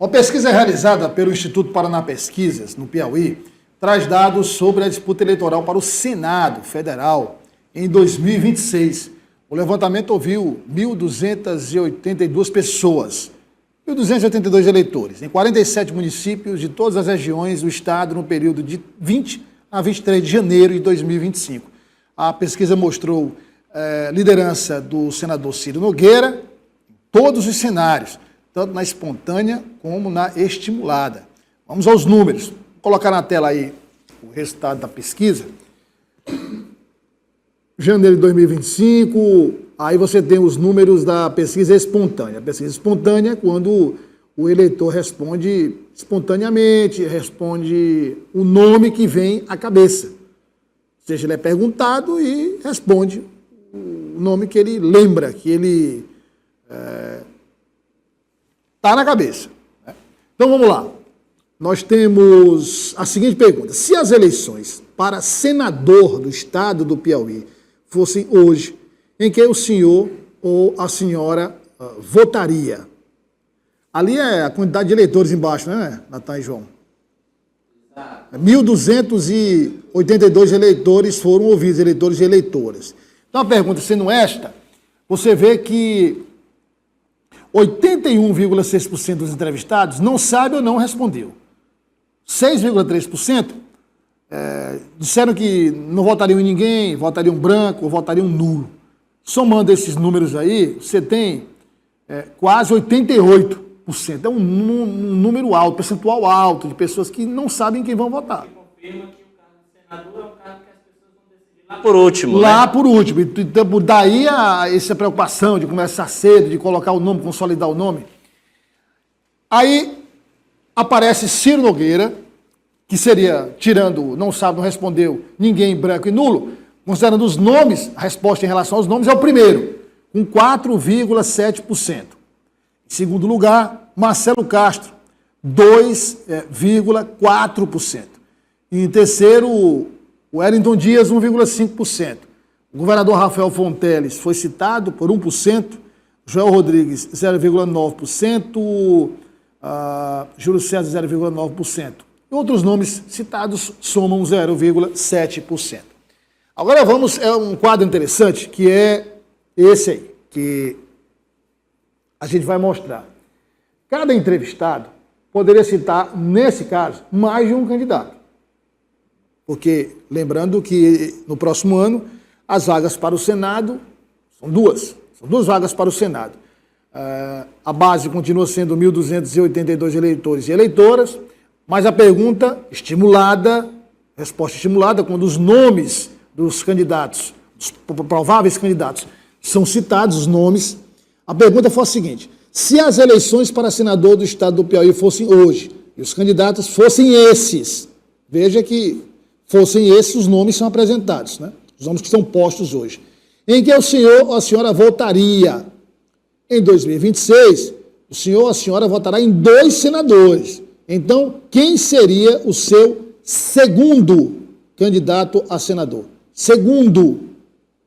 Uma pesquisa realizada pelo Instituto Paraná Pesquisas, no Piauí, traz dados sobre a disputa eleitoral para o Senado Federal em 2026. O levantamento ouviu 1.282 pessoas, 1.282 eleitores, em 47 municípios de todas as regiões do estado no período de 20 a 23 de janeiro de 2025. A pesquisa mostrou liderança do senador Ciro Nogueira em todos os cenários, tanto na espontânea como na estimulada. Vamos aos números. Vou colocar na tela aí o resultado da pesquisa. Janeiro de 2025, aí você tem os números da pesquisa espontânea. A pesquisa espontânea é quando o eleitor responde espontaneamente, responde o nome que vem à cabeça. Ou seja, ele é perguntado e responde o nome que ele lembra, que ele está na cabeça. Então vamos lá. Nós temos a seguinte pergunta. Se as eleições para senador do estado do Piauí fossem hoje, em que o senhor ou a senhora votaria? Ali é a quantidade de eleitores embaixo, né, Natan e João? 1.282 eleitores foram ouvidos, eleitores e eleitoras. Então a pergunta sendo esta, você vê que 81,6% dos entrevistados não sabe ou não respondeu. 6,3% disseram que não votariam em ninguém, votariam branco ou votariam nulo. Somando esses números aí, você tem quase 88%. É um número alto, percentual alto de pessoas que não sabem quem vão votar. Confirma que o cargo de senador é um cargo que as pessoas vão decidir lá por último. Lá por último. Então, daí essa preocupação de começar cedo, de colocar o nome, consolidar o nome. Aí aparece Ciro Nogueira, que seria, tirando, não sabe, não respondeu, ninguém, branco e nulo, considerando os nomes, a resposta em relação aos nomes é o primeiro, com 4,7%. Em segundo lugar, Marcelo Castro, 2,4%. E em terceiro, o Wellington Dias, 1,5%. O governador Rafael Fonteles foi citado por 1%, Joel Rodrigues, 0,9%, Júlio César, 0,9%. Outros nomes citados somam 0,7%. Agora vamos, é um quadro interessante, que é esse aí, que a gente vai mostrar. Cada entrevistado poderia citar, nesse caso, mais de um candidato. Porque, lembrando que no próximo ano, as vagas para o Senado são duas vagas para o Senado. A base continua sendo 1.282 eleitores e eleitoras, mas a pergunta estimulada, resposta estimulada, quando os nomes dos candidatos, dos prováveis candidatos, são citados, os nomes, a pergunta foi a seguinte: se as eleições para senador do estado do Piauí fossem hoje, e os candidatos fossem esses, veja que fossem esses os nomes são apresentados, né? Os nomes que são postos hoje, em que o senhor ou a senhora votaria? Em 2026, o senhor ou a senhora votará em 2 senadores. Então, quem seria o seu segundo candidato a senador? Segundo,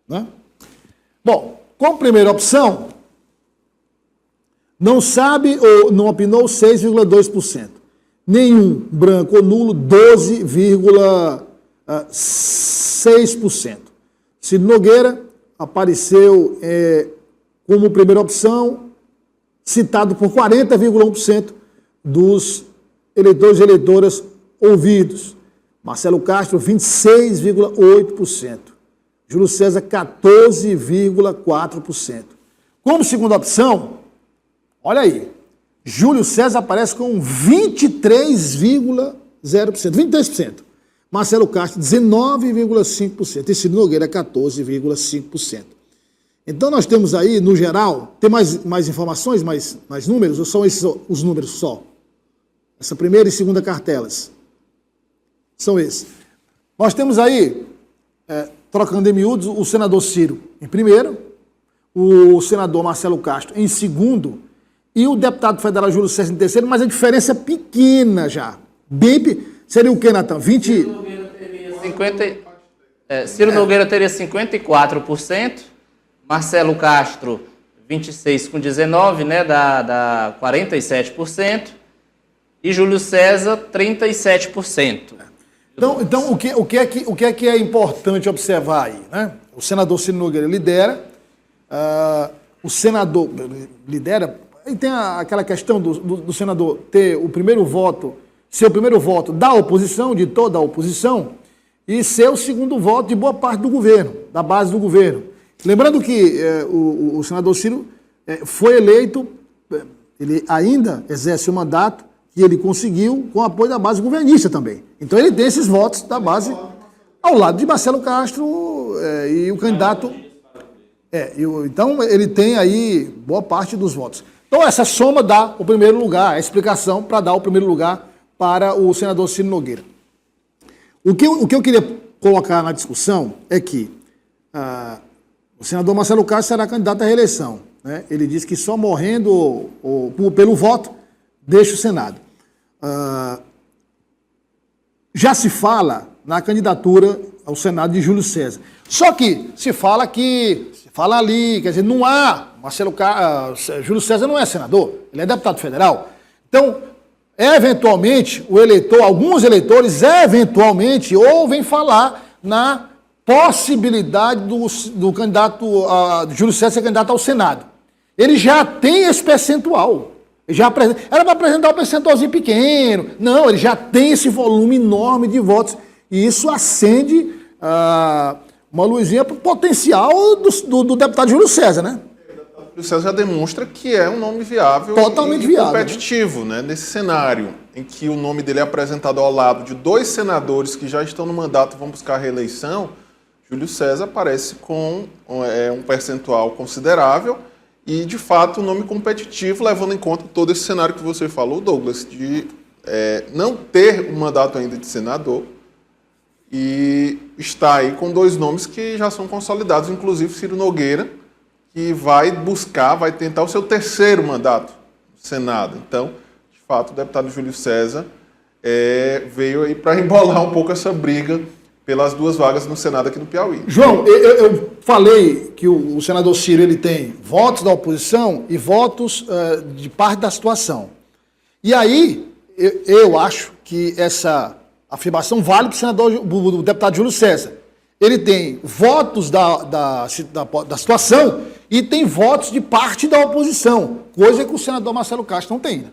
né? Bom, como primeira opção, não sabe ou não opinou, 6,2%. Nenhum, branco ou nulo, 12,6%. Ciro Nogueira apareceu como primeira opção, citado por 40,1% dos eleitores e eleitoras ouvidos. Marcelo Castro, 26,8%. Júlio César, 14,4%. Como segunda opção, olha aí, Júlio César aparece com 23,0%, 23%. Marcelo Castro, 19,5%. E Ciro Nogueira, 14,5%. Então nós temos aí, no geral, tem mais informações, mais números, ou são esses os números só? Essa primeira e segunda cartelas. São esses. Nós temos aí, trocando em miúdos, o senador Ciro em primeiro, o senador Marcelo Castro em segundo, e o deputado federal Júlio César em terceiro, mas a diferença é pequena já. Seria o quê, Natan? 20... Ciro Nogueira teria 54%, Marcelo Castro 26 com 19, né, dá 47%, e Júlio César 37%. Então o que é que é importante observar aí, né? O senador Ciro Nogueira lidera, o senador lidera, e tem aquela questão do senador ter o primeiro voto, ser o primeiro voto da oposição, de toda a oposição, e ser o segundo voto de boa parte do governo, da base do governo. Lembrando que o senador Ciro foi eleito, ele ainda exerce o mandato que ele conseguiu com o apoio da base governista também. Então ele tem esses votos da base ao lado de Marcelo Castro e o candidato... então ele tem aí boa parte dos votos. Então essa soma dá o primeiro lugar, a explicação para dar o primeiro lugar para o senador Ciro Nogueira. O que eu queria colocar na discussão é que o senador Marcelo Castro será candidato à reeleição, né? Ele disse que só morrendo pelo voto deixa o Senado. Já se fala na candidatura ao Senado de Júlio César. Só que se fala ali, quer dizer, não há, Júlio César não é senador, ele é deputado federal. Então, eventualmente, alguns eleitores, eventualmente, ouvem falar na possibilidade do candidato, Júlio César ser candidato ao Senado. Ele já tem esse percentual. Era para apresentar um percentualzinho pequeno. Não, ele já tem esse volume enorme de votos. E isso acende uma luzinha para o potencial do deputado Júlio César, né? O César já demonstra que é um nome viável totalmente e competitivo, né? Nesse cenário em que o nome dele é apresentado ao lado de dois senadores que já estão no mandato e vão buscar a reeleição, Júlio César aparece com um percentual considerável e, de fato, um nome competitivo, levando em conta todo esse cenário que você falou, Douglas, de não ter um mandato ainda de senador e está aí com dois nomes que já são consolidados, inclusive Ciro Nogueira, que vai tentar o seu terceiro mandato no Senado. Então, de fato, o deputado Júlio César veio aí para embolar um pouco essa briga pelas duas vagas no Senado aqui no Piauí. João, eu falei que o senador Ciro ele tem votos da oposição e votos de parte da situação. E aí, eu acho que essa afirmação vale para o deputado Júlio César. Ele tem votos da situação e tem votos de parte da oposição, coisa que o senador Marcelo Castro não tem. Né?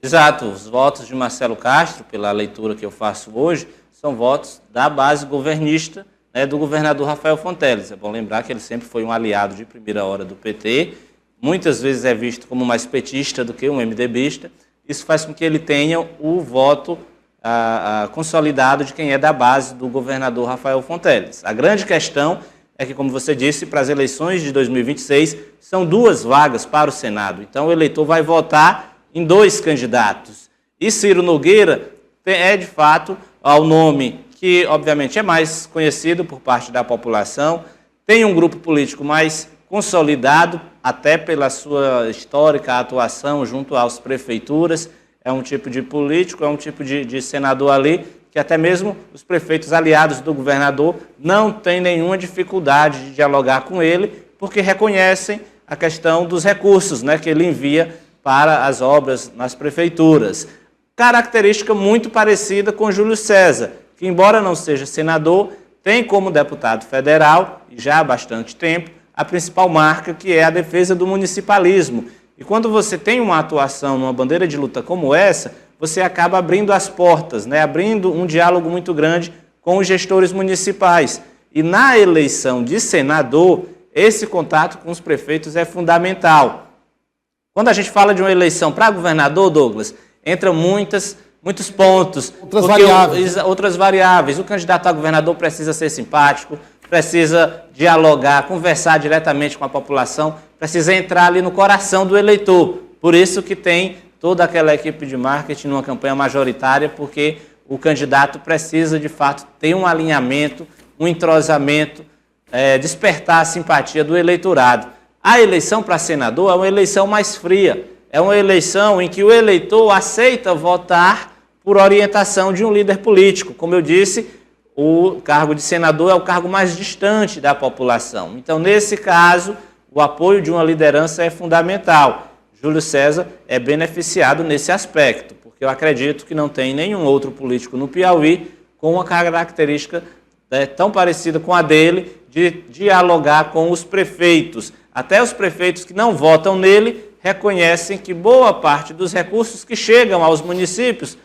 Exato, os votos de Marcelo Castro, pela leitura que eu faço hoje, são votos da base governista, né, do governador Rafael Fonteles. É bom lembrar que ele sempre foi um aliado de primeira hora do PT, muitas vezes é visto como mais petista do que um MDBista. Isso faz com que ele tenha o voto consolidado de quem é da base do governador Rafael Fonteles. A grande questão é que, como você disse, para as eleições de 2026, são duas vagas para o Senado. Então, o eleitor vai votar em dois candidatos. E Ciro Nogueira é, de fato, o nome que, obviamente, é mais conhecido por parte da população, tem um grupo político mais consolidado, até pela sua histórica atuação junto às prefeituras. É um tipo de político, é um tipo de senador ali, que até mesmo os prefeitos aliados do governador não têm nenhuma dificuldade de dialogar com ele, porque reconhecem a questão dos recursos, né, que ele envia para as obras nas prefeituras. Característica muito parecida com Júlio César, que, embora não seja senador, tem como deputado federal, e já há bastante tempo, a principal marca, que é a defesa do municipalismo. E quando você tem uma atuação numa bandeira de luta como essa, você acaba abrindo as portas, né? Abrindo um diálogo muito grande com os gestores municipais. E na eleição de senador, esse contato com os prefeitos é fundamental. Quando a gente fala de uma eleição para governador, Douglas, entram muitos pontos. Outras variáveis. O candidato a governador precisa ser simpático, precisa dialogar, conversar diretamente com a população, precisa entrar ali no coração do eleitor. Por isso que tem toda aquela equipe de marketing numa campanha majoritária, porque o candidato precisa, de fato, ter um alinhamento, um entrosamento, despertar a simpatia do eleitorado. A eleição para senador é uma eleição mais fria, é uma eleição em que o eleitor aceita votar por orientação de um líder político. Como eu disse, o cargo de senador é o cargo mais distante da população. Então, nesse caso, o apoio de uma liderança é fundamental. Júlio César é beneficiado nesse aspecto, porque porque eu acredito que não tem nenhum outro político no Piauí com uma característica tão parecida com a dele, de dialogar com os prefeitos. Até os prefeitos que não votam nele reconhecem que boa parte dos recursos que chegam aos municípios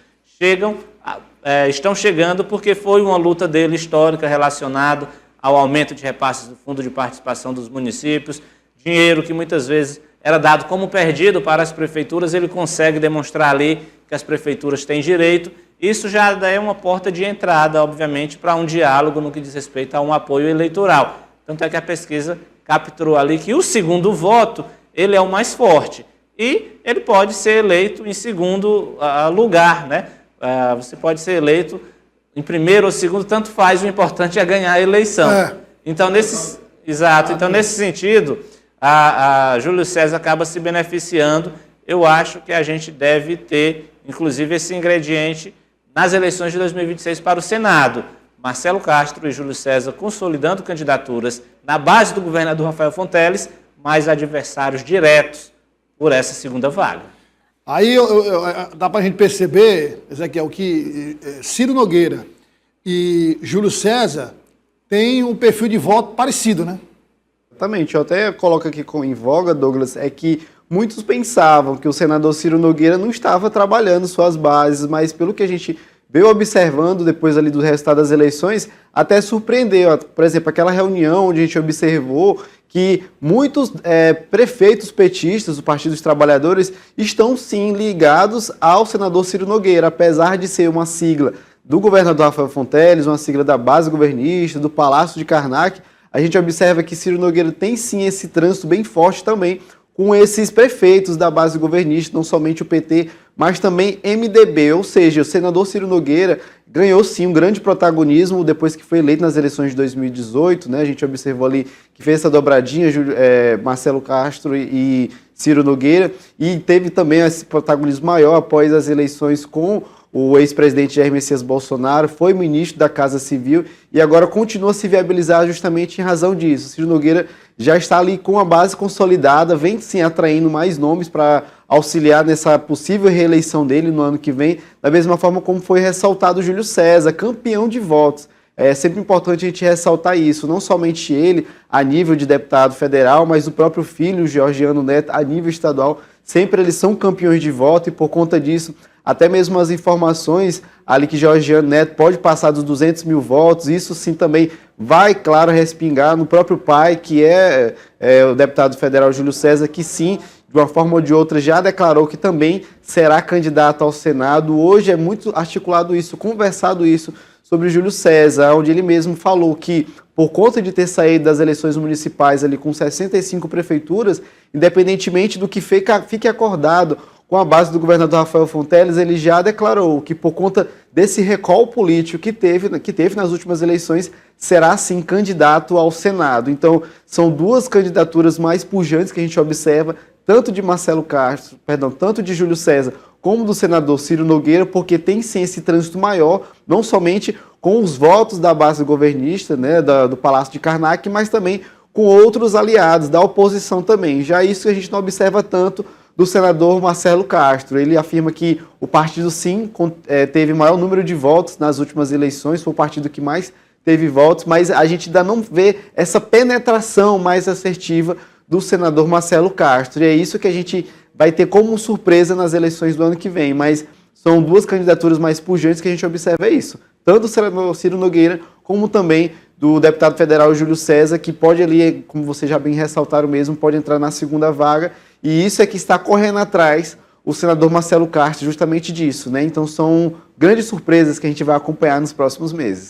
estão chegando porque foi uma luta dele histórica relacionada ao aumento de repasses do Fundo de Participação dos municípios, dinheiro que muitas vezes era dado como perdido para as prefeituras, ele consegue demonstrar ali que as prefeituras têm direito. Isso já é uma porta de entrada, obviamente, para um diálogo no que diz respeito a um apoio eleitoral. Tanto é que a pesquisa capturou ali que o segundo voto, ele é o mais forte. E ele pode ser eleito em segundo lugar, né? Você pode ser eleito em primeiro ou segundo, tanto faz, o importante é ganhar a eleição. Então, nesse sentido, a Júlio César acaba se beneficiando. Eu acho que a gente deve ter, inclusive, esse ingrediente nas eleições de 2026 para o Senado. Marcelo Castro e Júlio César consolidando candidaturas na base do governador Rafael Fonteles, mas adversários diretos por essa segunda vaga. Aí dá para a gente perceber, Ezequiel, que Ciro Nogueira e Júlio César têm um perfil de voto parecido, né? Exatamente. Eu até coloco aqui em voga, Douglas, é que muitos pensavam que o senador Ciro Nogueira não estava trabalhando suas bases, mas pelo que a gente veio observando depois ali do resultado das eleições, até surpreendeu. Por exemplo, aquela reunião onde a gente observou que muitos prefeitos petistas do Partido dos Trabalhadores estão sim ligados ao senador Ciro Nogueira, apesar de ser uma sigla do governador Rafael Fonteles, uma sigla da base governista, do Palácio de Karnak. A gente observa que Ciro Nogueira tem sim esse trânsito bem forte também com esses prefeitos da base governista, não somente o PT, mas também MDB, ou seja, o senador Ciro Nogueira ganhou sim um grande protagonismo depois que foi eleito nas eleições de 2018, né? A gente observou ali que fez essa dobradinha, Marcelo Castro e Ciro Nogueira, e teve também esse protagonismo maior após as eleições com o ex-presidente Jair Messias Bolsonaro, foi ministro da Casa Civil e agora continua a se viabilizar justamente em razão disso. Ciro Nogueira já está ali com a base consolidada, vem sim atraindo mais nomes para auxiliar nessa possível reeleição dele no ano que vem, da mesma forma como foi ressaltado o Júlio César, campeão de votos. É sempre importante a gente ressaltar isso, não somente ele, a nível de deputado federal, mas o próprio filho, Georgiano Neto, a nível estadual, sempre eles são campeões de voto e por conta disso, até mesmo as informações ali que Georgiano Neto pode passar dos 200 mil votos, isso sim também vai, claro, respingar no próprio pai, que é o deputado federal Júlio César, que sim, de uma forma ou de outra, já declarou que também será candidato ao Senado. Hoje é muito articulado isso, conversado isso sobre Júlio César, onde ele mesmo falou que, por conta de ter saído das eleições municipais ali com 65 prefeituras, independentemente do que fique acordado com a base do governador Rafael Fonteles, ele já declarou que, por conta desse recall político que teve nas últimas eleições, será sim candidato ao Senado. Então, são duas candidaturas mais pujantes que a gente observa, tanto de tanto de Júlio César, como do senador Ciro Nogueira, porque tem sim esse trânsito maior, não somente com os votos da base governista, né, do Palácio de Karnak, mas também com outros aliados da oposição também. Já isso a gente não observa tanto do senador Marcelo Castro. Ele afirma que o partido sim teve maior número de votos nas últimas eleições, foi o partido que mais teve votos, mas a gente ainda não vê essa penetração mais assertiva do senador Marcelo Castro. E é isso que a gente vai ter como surpresa nas eleições do ano que vem, mas são duas candidaturas mais pujantes que a gente observa isso. Tanto o senador Ciro Nogueira, como também do deputado federal Júlio César, que pode ali, como vocês já bem ressaltaram mesmo, pode entrar na segunda vaga, e isso é que está correndo atrás o senador Marcelo Castro justamente disso, né? Então são grandes surpresas que a gente vai acompanhar nos próximos meses.